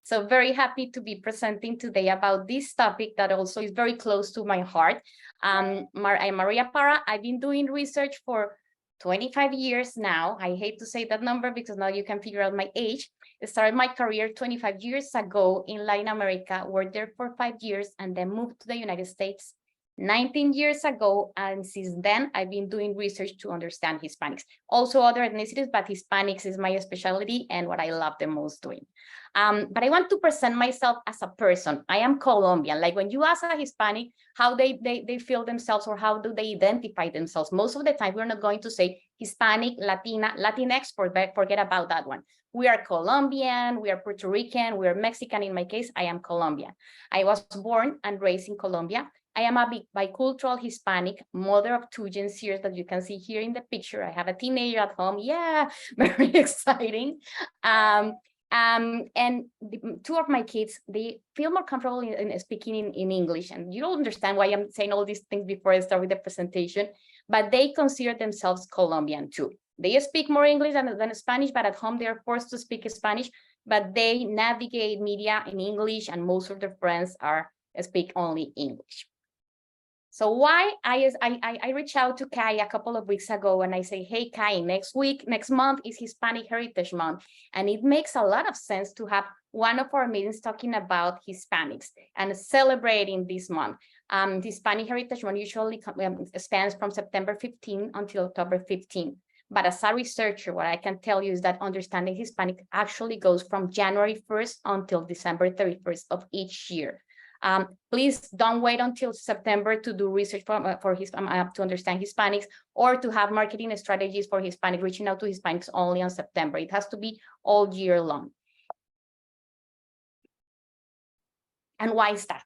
So very happy to be presenting today about this topic that also is very close to my heart. I'm Maria Parra. I've been doing research for 25 years now. I hate to say that number because now you can figure out my age. I started my career 25 years ago in Latin America, worked there for 5 years, and then moved to the United States 19 years ago. And since then, I've been doing research to understand Hispanics. Also other ethnicities, but Hispanics is my specialty and what I love the most doing. But I want to present myself as a person. I am Colombian. Like when you ask a Hispanic how they feel themselves or how do they identify themselves, most of the time we're not going to say Hispanic, Latina, Latinx, forget about that one. We are Colombian, we are Puerto Rican, we are Mexican. In my case, I am Colombian. I was born and raised in Colombia. I am a bicultural Hispanic, mother of 2 Gen Zers that you can see here in the picture. I have a teenager at home. Yeah, very exciting. And 2 of my kids, they feel more comfortable in speaking in English. And you don't understand why I'm saying all these things before I start with the presentation, but they consider themselves Colombian too. They speak more English than Spanish, but at home they're forced to speak Spanish, but they navigate media in English and most of their friends speak only English. So why I reached out to Kai a couple of weeks ago and I say, hey, Kai, next month is Hispanic Heritage Month. And it makes a lot of sense to have one of our meetings talking about Hispanics and celebrating this month. Hispanic Heritage Month usually spans from September 15 until October 15. But as a researcher, what I can tell you is that understanding Hispanic actually goes from January 1st until December 31st of each year. Please don't wait until September to do research to understand Hispanics or to have marketing strategies for Hispanic, reaching out to Hispanics only on September. It has to be all year long. And why is that?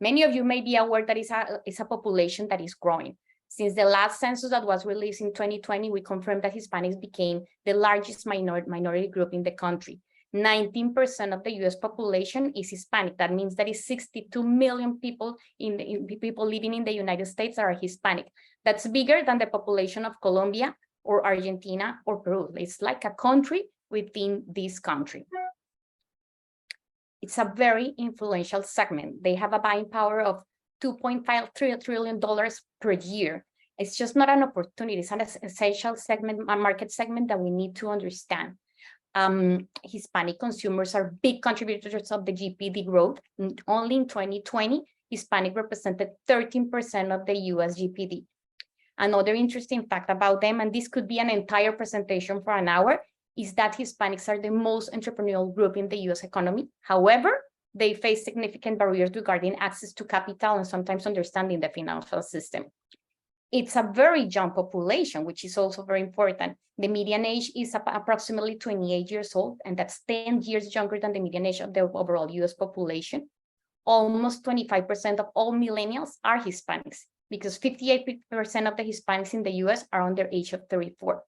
Many of you may be aware that it's a population that is growing. Since the last census that was released in 2020, we confirmed that Hispanics became the largest minority group in the country. 19% of the US population is Hispanic. That means that is 62 million people people living in the United States that are Hispanic. That's bigger than the population of Colombia or Argentina or Peru. It's like a country within this country. It's a very influential segment. They have a buying power of $2.5 trillion per year. It's just not an opportunity. It's an essential segment, a market segment that we need to understand. Hispanic consumers are big contributors of the GDP growth. Only in 2020, Hispanic represented 13% of the US GDP. Another interesting fact about them, and this could be an entire presentation for an hour, is that Hispanics are the most entrepreneurial group in the US economy. However, they face significant barriers regarding access to capital and sometimes understanding the financial system. It's a very young population, which is also very important. The median age is approximately 28 years old, and that's 10 years younger than the median age of the overall US population. Almost 25% of all millennials are Hispanics, because 58% of the Hispanics in the US are under the age of 34.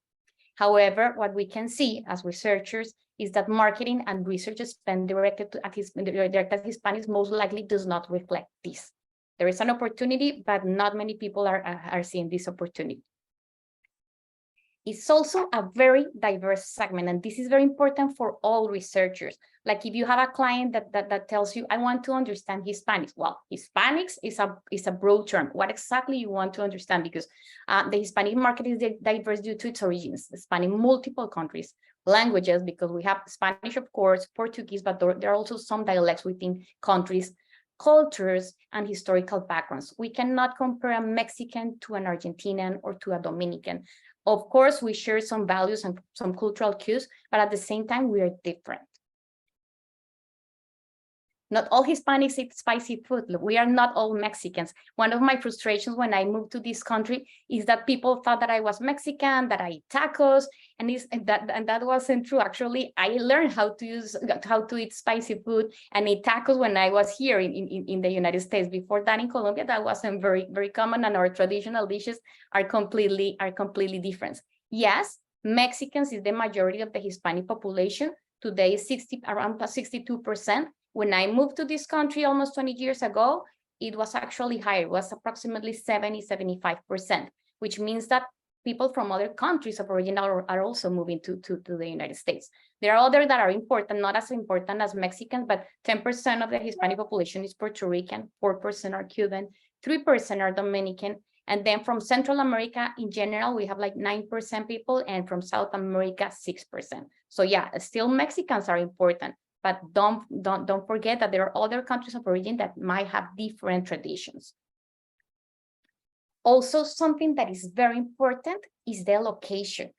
However, what we can see as researchers is that marketing and research spend directed at Hispanics most likely does not reflect this. There is an opportunity, but not many people are seeing this opportunity. It's also a very diverse segment, and this is very important for all researchers. Like if you have a client that tells you, I want to understand Hispanics. Well, Hispanics is a broad term. What exactly you want to understand? Because the Hispanic market is diverse due to its origins, spanning multiple countries, languages, because we have Spanish, of course, Portuguese, but there are also some dialects within countries, cultures, and historical backgrounds. We cannot compare a Mexican to an Argentinian or to a Dominican. Of course, we share some values and some cultural cues, but at the same time, we are different. Not all Hispanics eat spicy food. Look, we are not all Mexicans. One of my frustrations when I moved to this country is that people thought that I was Mexican, that I eat tacos, and that wasn't true. Actually, I learned how to eat spicy food and eat tacos when I was here in the United States. Before that, in Colombia, that wasn't very, very common, and our traditional dishes are completely different. Yes, Mexicans is the majority of the Hispanic population. Today, around 62%. When I moved to this country almost 20 years ago, it was actually higher. It was approximately 75%, which means that people from other countries of origin are also moving to the United States. There are others that are important, not as important as Mexicans, but 10% of the Hispanic population is Puerto Rican, 4% are Cuban, 3% are Dominican, and then from Central America in general, we have like 9% people, and from South America, 6%. So yeah, still Mexicans are important, but don't forget that there are other countries of origin that might have different traditions. Also, something that is very important is the location.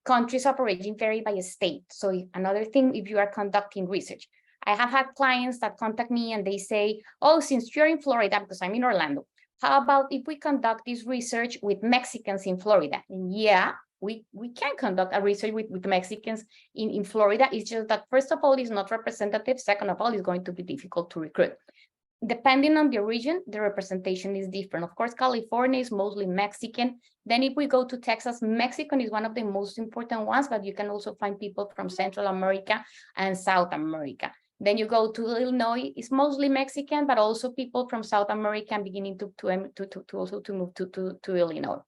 Countries of origin vary by state. So another thing, if you are conducting research, I have had clients that contact me and they say, oh, since you're in Florida, because I'm in Orlando, how about if we conduct this research with Mexicans in Florida? And yeah, we can conduct a research with Mexicans in Florida. It's just that, first of all, it's not representative. Second of all, it's going to be difficult to recruit. Depending on the region, the representation is different. Of course, California is mostly Mexican. Then if we go to Texas, Mexican is one of the most important ones, but you can also find people from Central America and South America. Then you go to Illinois, it's mostly Mexican, but also people from South America and beginning to move to Illinois.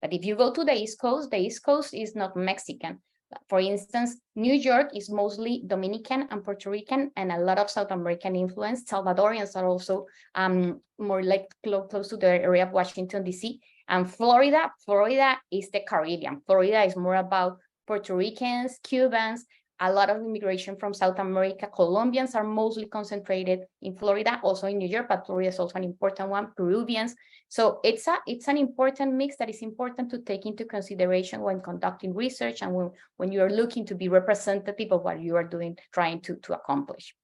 But if you go to the East Coast is not Mexican. For instance, New York is mostly Dominican and Puerto Rican, and a lot of South American influence. Salvadorians are also more like close to the area of Washington, D.C. And Florida is the Caribbean. Florida is more about Puerto Ricans, Cubans, a lot of immigration from South America. Colombians are mostly concentrated in Florida, also in New York, but Florida is also an important one. Peruvians. So it's an important mix that is important to take into consideration when conducting research and when you are looking to be representative of what you are doing, trying to accomplish.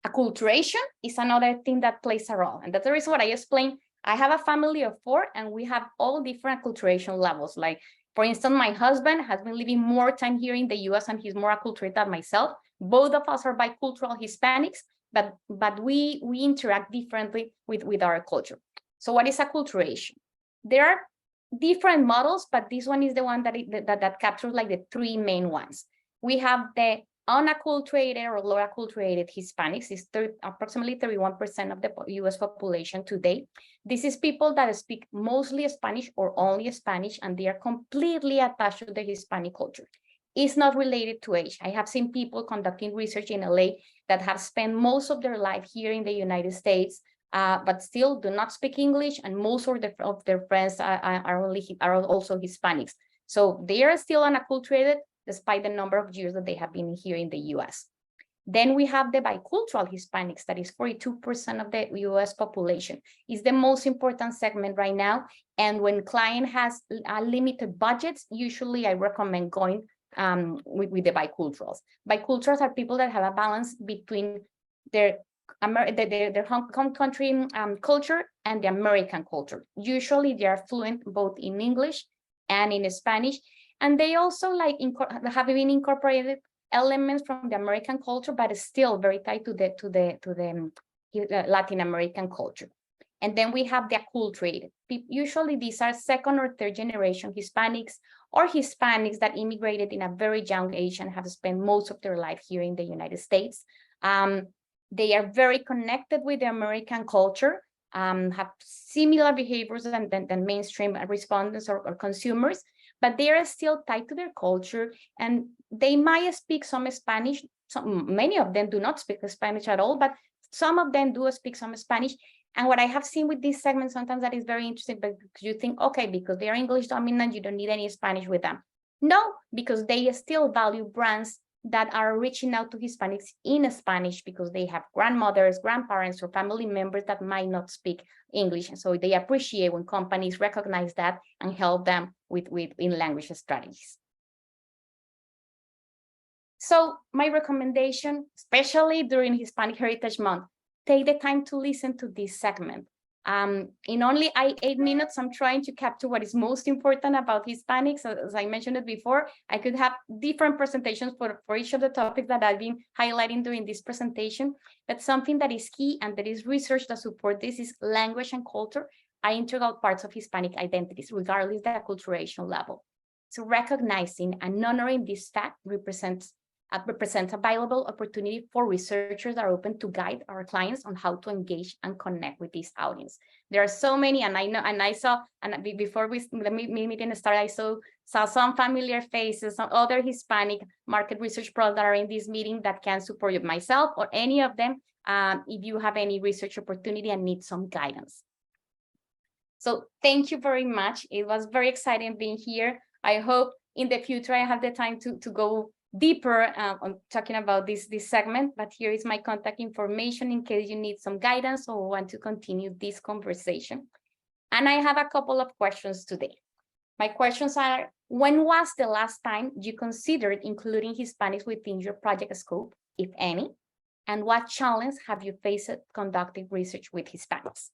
Acculturation is another thing that plays a role. And that's the reason what I explained. I have a family of 4 and we have all different acculturation levels. Like, for instance, my husband has been living more time here in the US and he's more acculturated than myself. Both of us are bicultural Hispanics, but we interact differently with our culture. So what is acculturation? There are different models, but this one is the one that captures like the 3 main ones. We have the unacculturated or low acculturated Hispanics, is approximately 31% of the US population today. This is people that speak mostly Spanish or only Spanish, and they are completely attached to the Hispanic culture. It's not related to age. I have seen people conducting research in LA that have spent most of their life here in the United States, but still do not speak English, and most of their friends are also Hispanics. So they are still unacculturated, despite the number of years that they have been here in the US. Then we have the bicultural Hispanics, that is 42% of the US population. It's the most important segment right now. And when client has limited budgets, usually I recommend going with the biculturals. Biculturals are people that have a balance between their home country culture and the American culture. Usually they are fluent both in English and in Spanish. And they also have been incorporated elements from the American culture, but it's still very tied to the Latin American culture. And then we have the acculturated. Usually these are 2nd or 3rd generation Hispanics or Hispanics that immigrated in a very young age and have spent most of their life here in the United States. They are very connected with the American culture, have similar behaviors than mainstream respondents or consumers, but they are still tied to their culture, and they might speak some Spanish. Many of them do not speak Spanish at all, but some of them do speak some Spanish. And what I have seen with this segment sometimes that is very interesting, but you think, okay, because they are English dominant, you don't need any Spanish with them. No, because they still value brands that are reaching out to Hispanics in Spanish because they have grandmothers, grandparents, or family members that might not speak English. And so they appreciate when companies recognize that and help them with in-language strategies. So my recommendation, especially during Hispanic Heritage Month, take the time to listen to this segment. In only 8 minutes, I'm trying to capture what is most important about Hispanics. As I mentioned it before, I could have different presentations for each of the topics that I've been highlighting during this presentation. But something that is key and there is research that support this is language and culture are integral parts of Hispanic identities, regardless of the acculturation level. So recognizing and honoring this fact represents represents a valuable opportunity for researchers that are open to guide our clients on how to engage and connect with this audience. There are so many, and I know, and I saw, and before the meeting started, I saw some familiar faces, some other Hispanic market research pros that are in this meeting that can support you, myself or any of them, if you have any research opportunity and need some guidance. So thank you very much. It was very exciting being here. I hope in the future I have the time to go deeper on talking about this segment, but here is my contact information in case you need some guidance or want to continue this conversation. And I have a couple of questions today. My questions are, when was the last time you considered including Hispanics within your project scope, if any? And what challenge have you faced conducting research with Hispanics?